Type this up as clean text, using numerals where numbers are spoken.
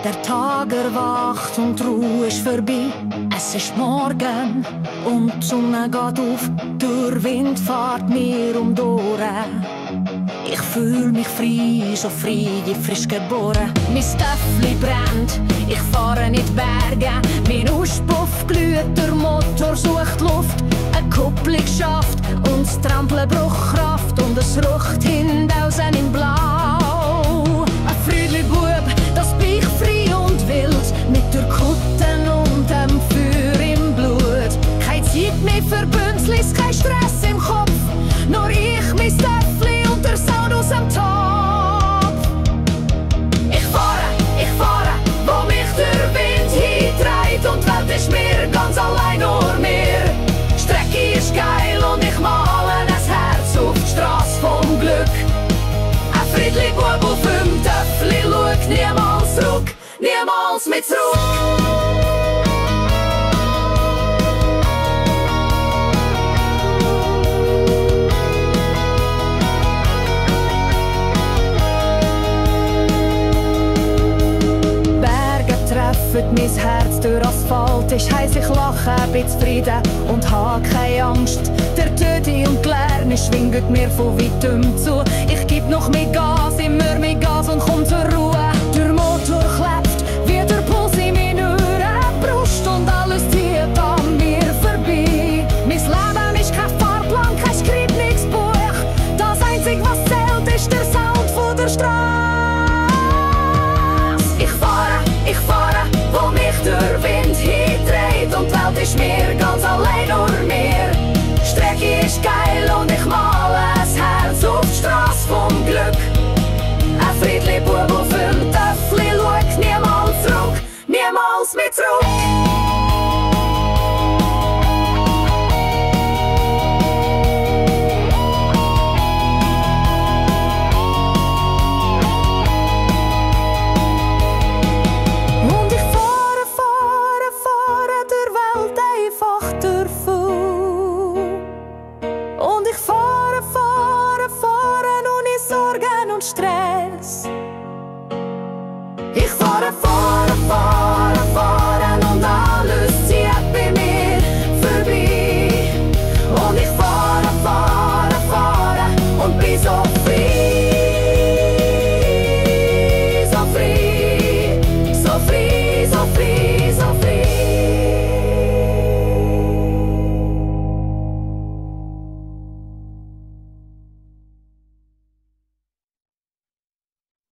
Der Tag erwacht und die Ruhe ist vorbei. Es ist morgen und die Sonne geht auf. Der Wind fährt mir um die Ohren. Ich fühl mich frei, so frei wie frisch geboren. Mein Stöffli brennt, ich fahre in die Berge. Mein Auspuff glüht, der Motor sucht Luft. Eine Kupplung schafft und das Trampeln braucht Kraft. Und es rucht hinaus in Blau. Ein Friedli-Bub, das bin ich frei und wild. Mit der Kutte und dem Feuer im Blut. Keine Zeit mehr für Bünzlis, kein Stress im Kopf. Nur ich, mein Stöffli und der Sound aus dem Topf. Ich fahre, wo mich der Wind hintreibt. Und die Welt ist mir ganz allein, nur mir. Strecke ist geil und ich male ein Herz auf die Strasse vom Glück. Ein Friedli-Bub auf dem Töffli schaut niemals zurück, niemals mit zurück. Mein Herz durch Asphalt ist heiß, ich lache, bin zufrieden und habe keine Angst. Der Töte und Lärm schwingt mir von weitem zu. Ich geb noch mehr Gas, immer mehr Gas und komm zur Ruhe. Der Motor klebt wie der Puls in meiner Brust und alles zieht an mir vorbei. Mein Leben ist kein Fahrplan, kein Skriptnix-Buch. Das Einzige, was zählt, ist der Sound von der Straße. Ich fahre, wo mich der Wind hintreibt. Und die Welt ist mir ganz allein, nur mir. Strecke ist geil und ich male ein Herz auf die Strasse vom Glück. Ein Friedli-Bub auf dem Töffli schaut niemals zurück, niemals mehr zurück. Stress. Ich fahre